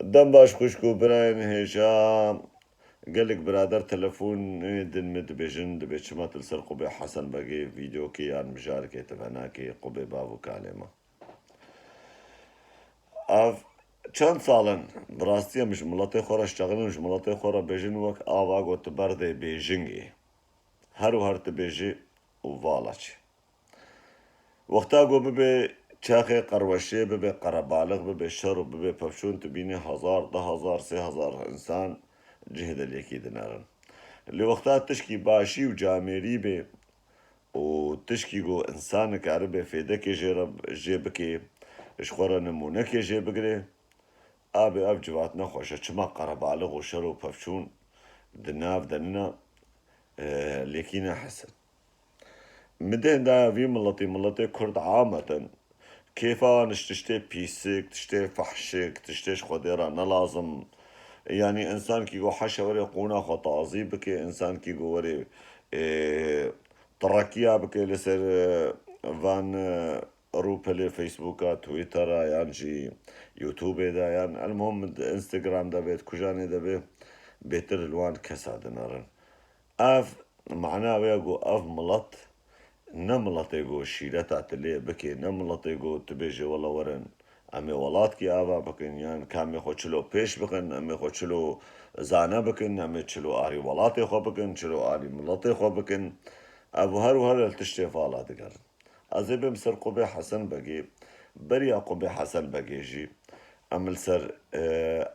دم باش خوشكو براين هشام قال لك برادر تلفون دن مدبجن دبي شما تلسر قبي حسن بقي فيديو كي يعني مشاركة تفناكي قبي بابو كلمة اف چند سالن براستیه مش ملت خورا اشتغلن مش ملت خورا بجن وقت آوا گوت برده بیجنگی هر و هر تبیجی و والاچ وقتا گو ببه چاخه قروشه ببه قربالغ ببه شر و ببه پفشون تبینی 1000 10,000 3000 انسان جهد لیکی دنارن اللي وقتها تشكي باشي وجاميري بي وتشكي جو انسان كعربي فيدك جيبكي اشخورا نمونك جيبكري ابي اب جواتنا خوشة چما قربالغ وشر و پفشون دناف دننا ليكينا حسن مدهن دا في ملتي كرد عامة كيفا نشتشتي بيسك تشتي فحشك تشتيش خديرا نلازم يعني انسان كي جو حشا وري قونا خطازي بكي انسان كي جو وري تركيا بكي لسر فان روبلي فيسبوكا تويتر يعني جي يوتيوب دا يعني المهم انستغرام دا بيت كجاني دا بيت بيتر الوان كسا دنارن اف معناه ويقو اف ملط نملطيقو شيرتا تلي بكي نملطيقو تبيجي والله ورن امي ولات كي آوا بكن يعني كامي خو چلو پیش بكن امي خو چلو زانا بكن امي چلو آري ولاتي خو بكن چلو آري ملطي خو بكن ابو هر وهر التشتي فالا دقر ازي بمسر قبي حسن بقي بريا قبي حسن بقي جي عمل سر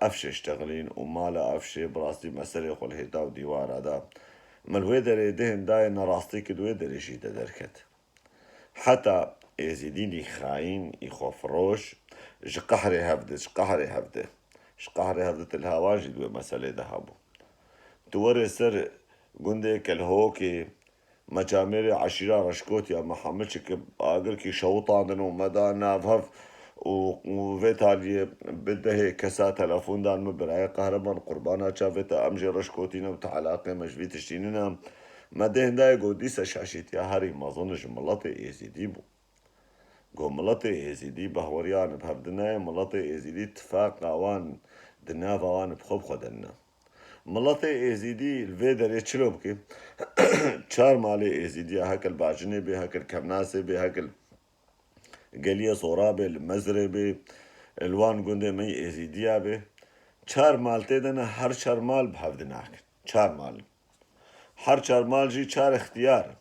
افشي اشتغلين ومالا افشي براسي مسري خو الهيتا وديوار هذا ملوي دري دهن داين راستي كدوي دري شي دركت حتى يزيديني خاين يخفروش شقحري هفدة شقحري هفدة شقحري هفدة الهواجي دوي مسألة دهابو توري سر قندي كالهوكي مجاميري عشيرة رشكوت يا محمد شك اقل كي شوطان دنو مدى نافهف وفيتالي بده هيك كسا تلفون دان مبراي قهرمان قربانا شافتا امجي رشكوتينا وتعلاقي مجفي تشتيننا ما دهن داي قو ديسا شاشيت يا هاري ما ظنش ملطي يزيدي بو قو ملطي يزيدي بهوريان بهبدناي ملطي يزيدي اتفاق وان دنافا وان بخب خدنا ملطي يزيدي الفيدر يتشلو بكي چار مالي يزيدي هكل باجني بي هكل كمناسي بي هكل قليه صورابي المزربي الوان قندي مي يزيديا بي چار مالتي دنا هر چار مال بهبدناك چار مال هر چار مال جي چار اختيار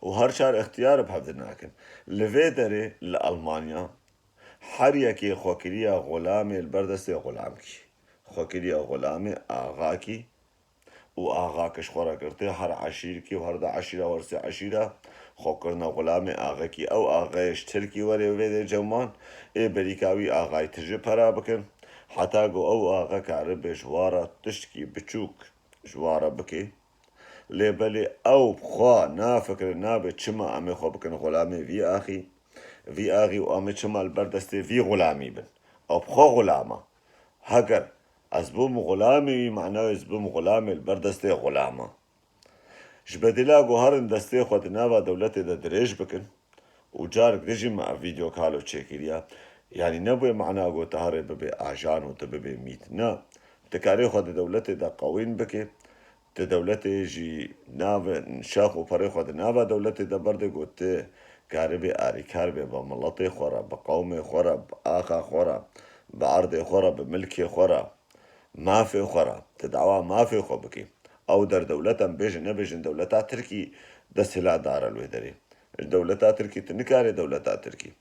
وهر چار اختيار بهبدناكن لفيدري لألمانيا هر يكي خوكريا غلامي البردستي غلامكي خوكريا غلامي آغاكي و آغاكش خورا کرتے هر عشير كي وهر دا عشيرة ورسي عشيرة خوكرنا غلامي آغاكي او آغايش تركي وري ويدي جومان اي بريكاوي آغاي تجي پرا بكن حتى قو او آغا كعرب جوارا تشتكي بچوك جوارا بكي لبلي او بخوا نافكر نابي چما امي خو بكن غلامي في اخي في اخي وامي چما البردستي في غلامي بن او بخوا غلامة هكر ازبوم غلامي معناه ازبوم غلامي البردستي غلامة جبدلا هرن دستي خود ناوا دولتي دا دريج بكن وجارك دجي مع فيديو كالو تشيكيريا يعني نبوي معناه قو تهري ببي اجان وتببي ميت نا تكاري خود دولتي دا قوين بكي دولتي جي ناف نشاخ وفريق خود ناوا دولتي دا برد قوت كاربي آري كاربي بملطي خورا بقومي خورا بآخا خورا بعرضي خورا بملكي خورا ما في خورا تدعوا ما في خبكي او در دولتا بيجن نبيجن دولتا تركي دسلا دار الوهدري الدولتا تركي تنكاري دولتا تركي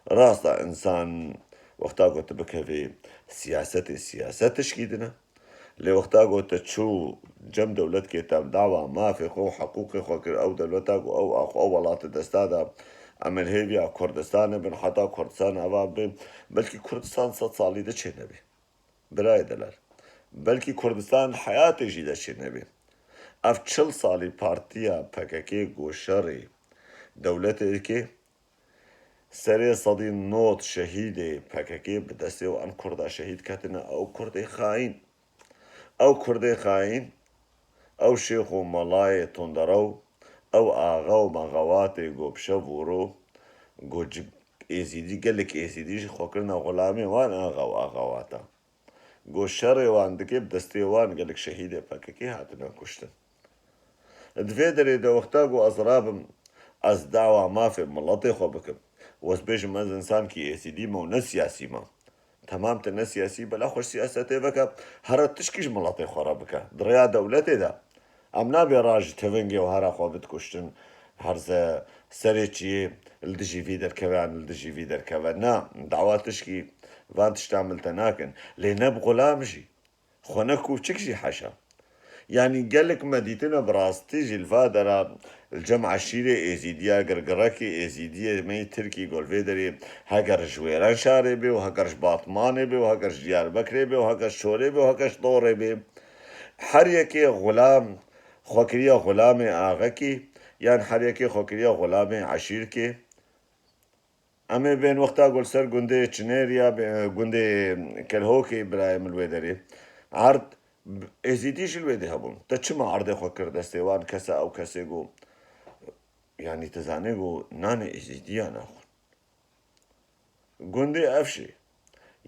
راسا انسان وقتا قلت بك في سياسة تشكيدنا اللي وقتا قلت تشو جم دولت كتاب دعوة ما في خو حقوقي خوكر او دولتا او اخو او ولات دستادا عمل هيفيا كردستان بن حتى كردستان اواب بلكي كردستان 100 سالي ده چه نبي براي دلال بلكي كردستان حياتي جيدة چه نبي اف 40 سالي بارتيا PKK گوشري دولتي كي سري صدين نوت شهيدي PKK بدسي وان كردا شهيد كاتنا او كردي خاين او كردي خاين او شيخو ملاي تندرو او آغاو مغواتي قو بشفورو قو ايزيدي قالك ايزيدي خوكرنا غلامي وان آغاو آغاواتا گو شەڕێ وان دکێ دەستێوان گەلک شەهیدێ پەکەکەی هاتنە کوشتن دوێ دەرێ دەوەختا گو ئەزرابم ئەس داوا مافێ مڵەتێ خۆ بکەم وەس بێژم ئەز ئینسانکی ئێسیدیمە و نە سیاسیمە تەمام تە نە سیاسی بەلا خۆش سیاسەتێ بکە هەرە تشکیش مڵەتێ خۆڕە بکە دڕیا دەولەتێدا ئەم نابێ ڕاژ تەڤنگێ و هەرا خۆ بتکوشتن هەرزە سەرێکی دژیوی دەرکەوان دژیوی دەرکەوە نا داوا تشکی وان تشتاملتە ناکەن لێ نەب غڵامژی خۆنە کوچکشی حەشە يعني قالك مديتنا براستي جلفا درا الجمع الشيري ازيديا قرقركي ازيديا مي تركي قول فيدري هاقر جويران شاري بي وهاقرش باطماني بي وهاقرش ديار بكري بي وهاقرش شوري بي وهاقرش طوري بي حريكي غلام خوكريا غلامي آغاكي يعني حريكي خوكريا غلامي عشيركي اما بين وقتا قول سر قندي چنيريا قندي كالهوكي برايم الويدري عرض ازیدیش الوێدە هەبووم تە چما عەردەی خۆ کرد دەستێوان کەسە ئەو کەسێک و یعنی تەزانێک و نانێ ئێزیدیە ناخۆن گوندێ ئەفشێ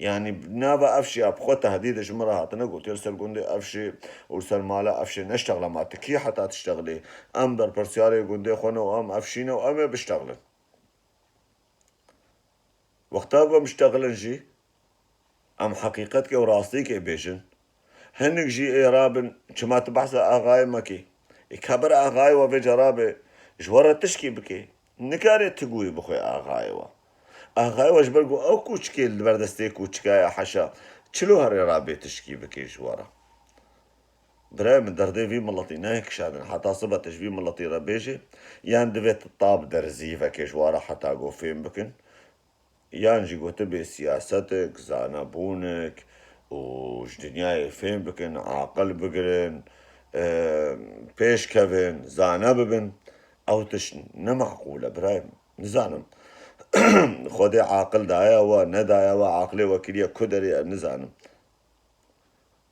یعنی نابە ئەفشی بخۆ تهديد ژمرە هاتنە گوتێر سەر گوندێ ئەفشێ و سەر مالە ئەفشێ نەشتەغلە ماتکی حتا تشتەغلێ ئەم بەرپرسیارێ گوندێ خۆنەوە ئەم ئەفشینە و ئەمێ بشتەغلن وەختا بە مشتەغلن ژی ئەم حەقیقەت کە و ڕاستی کێ بێژن هنك جي رابن كما تبحث اغاي مكي يكبر اغاي وبجرابه جوره تشكي بكي نكاري تقوي بخوي اغاي اغاي واش برقو او كوچكي البردستي كوچكايا حشا چلو هري رابي تشكي بكي جوره براي من دردي في ملطي نايك شادن حتى صبت تشبي ملطي ربيجي يان دفت الطاب درزيفة كي جواره حتى قو فين بكن يان جي قوت بي سياستك زانبونك وش دنياي فين بكن عاقل بقرن بيش كفن زانا ببن او تشن نمعقولة برايم نزانم خودي عاقل دايا و ندايا و عاقلي وكلية كدري نزانم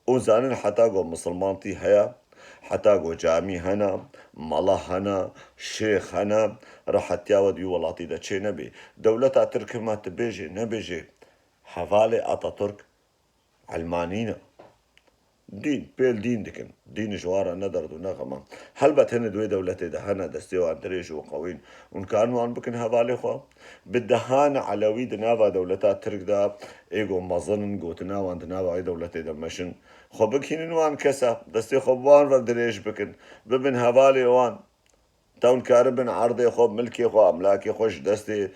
وزانن حتى قو مسلمانتي هيا حتى قو جامي هنا مالا هنا شيخ هنا راح تياود يولاتي دا چه نبي دولتا ترك ما تبيجي نبيجي حوالي اتاتورك علمانينا دين بيل دين دكن دين جوارا ندرد ونغمة هلبت هن دوي دولتي دهانا دستيو عن دريج وقوين ون كانوا عن بكن هذالي خوا بالدهان علوي دنافا دولتا ترك دا ايغو مظن قوتنا وان دنافا اي دولتي دمشن خو بكين وان كسا دستي خوبان ور دريج بكن ببن هذالي وان تاون كاربن عرضي خوب ملكي خو املاكي خوش دستي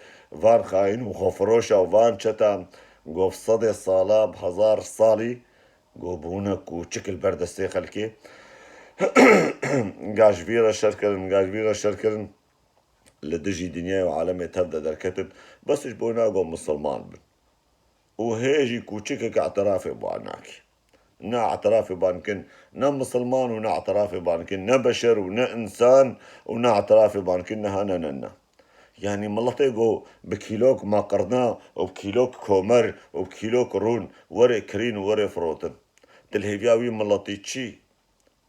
فان خاين وخو فروشا وفان چتا قوف صدي صالة بهزار صالي قوبونا كوچك البردستي خلكي قاجبيرا شركرن لدجي دنيا وعالمي تبدا دركتن بس جبونا قوم مسلمان بن وهيجي كوچك اعترافي بواناكي نا اعترافي بانكن نا مسلمان ونا اعترافي بانكن نا بشر ونا انسان ونا اعترافي بانكن هانا يعني ملطيقو بكيلوك ما قرنا وبكيلوك كومر وبكيلوك رون وري كرين وري فروتن تلهيفياوي ملطي تشي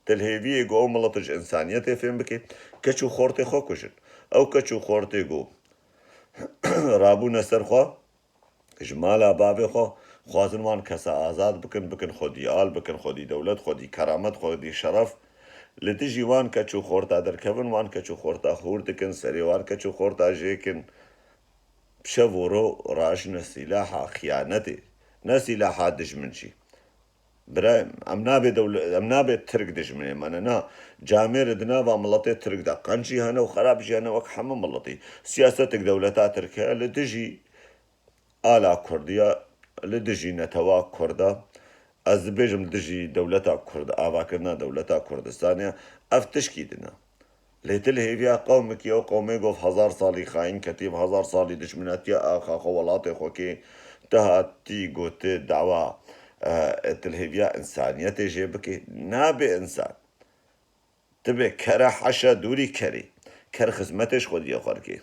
تلهيفي قو ملطج انسانيتي فين بكي كچو خورتي خوكوشن او كچو خورتي قو رابونا سرخوا جمالا بابي خو خوازن وان كسا آزاد بكن خودي آل بكن خودي دولت خودي كرامت خودي شرف لتجي وان كچو خورتا دركبن وان كچو خورتا خوردكن سري وان كچو خورتا جيكن بشورو راج نسلاحا خيانتي نسلاحا دجمنشي برايم امنابي ترك دجمني ماننا جامير دنافا ملطي ترك دا قنشي هنا وخراب جي هنا وك حمم ملطي سياستك دولتا تركيا لتجي آلا كرديا لدجي نتوا كردا از بيجم دجي دولتا كرد آواكرنا دولتا كردستانيا افتشكي دنا ليتل هيفيا قومك يو قومي قف 1000 صالي خاين كتيب 1000 صالي دشمناتيا آخا خوالاتي خوكي تهاتي قوتي دعوة تلهيفيا إنسانيتي جيبكي نابي إنسان تبي كرا حشا دوري كري كر خزمتش خود يخاركي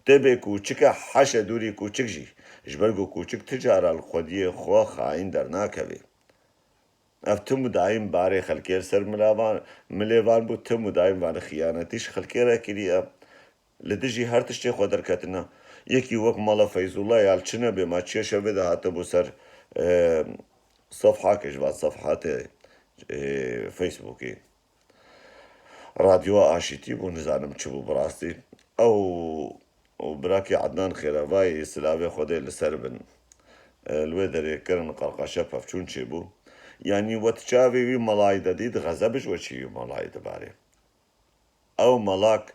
تبي كوچكا حشا دوري كوچك جي جبرگو كوچك تجارة الخودية خوا خاين درناكوي افتم دايم باري خلكير سر مليوان بو تم دايم وان خيانتيش خلكيرا كليا لدجي هر تشتي خو دركتنا يكي وك مالا فيز الله يالچنا بما چيشا بده هات بو سر صفحة كجبات صفحات فيسبوكي راديو آشتي بو نزانم چبو براستي أو وبراكي عدنان خيرافاي سلاوي خودي لسربن الويدري كرن قرقشة ففچون چبو يعني وتشاوي وي ملاي دديد غزبش وشي ملاي دباري أو ملاك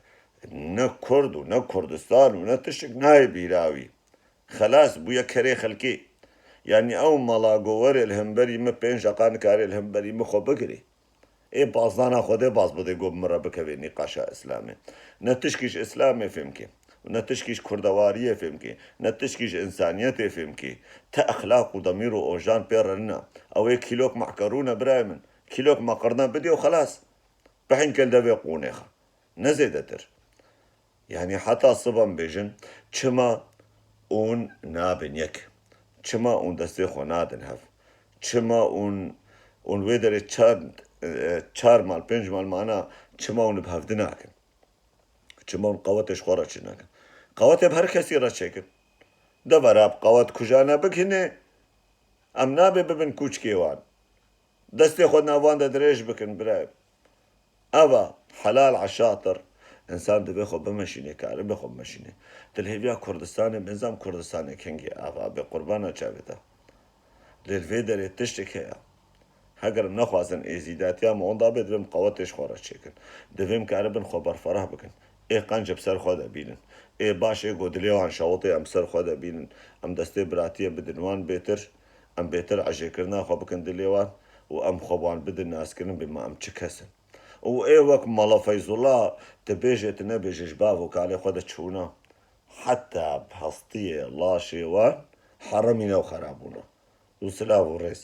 نه كرد و نه كردستان و نه تشك ناي بيراوي خلاص بويا كري خلقي يعني أو ملا قوار الهمبري ما بين شقان كاري الهمبري مخو بكري إيه بازدانا خوده باز بده قوب مرة بكوي نقاشا إسلامي نتشكيش إسلامي فهمكي ونتشكيش كردوارية فهمكي نتشكيش إنسانية فهمكي تا أخلاق وضمير وأوجان بيرنا أو إيه كيلوك معكرونة برايمن كيلوك معقرنا بدي وخلاص بحين كل دبي قونيخا نزيدتر يعني حتى الصبن بيجن چما اون نابن يك چما اون دسته خو نادن هف چما اون ویدر چار مال پنج مال معنا چما اون بهفدناکن چما اون قوتش خورا چناکن قوت بهر کسی را چکن دبراب قوت کجانا بکنه ام نابه ببن کوچ کیوان دسته خود ناوان دا دريج بكن برايب أبا حلال عشاطر إنسان دبي خو بمشيني كاري بخو بمشيني تلهيبيا كردستاني بنظام كردستاني كنجي أبا بقربانا چاويتا للفيدر يتشتكي هەگەر نەخوازن ئێزیداتیا مۆڵدا بێت دەبێم قەوەتێش خۆڕە چێکن دەبێم کارە بن خۆ بەرفەرە بکەن ئێ قەنجە بسەر خۆ دەبینن ئێ باشێ گۆدلێوان شەوڵی ئەم سەر خۆ دەبینن ئەم دەستێ براتیە بدنوان بێتر ئەم بێتر عژێکردنا خۆ بکەن دلێوان و ئەم خۆبوان بدن ناسکردن بما ئەم چ کەسن و ئێ وەک مەڵە فەیزوڵا دەبێژێت نەبێژش باو و کالێ خۆ دەچوونە حتا هەستیە لاشێوان حەڕەمینە و خەرابوونە و سلااو و ڕێز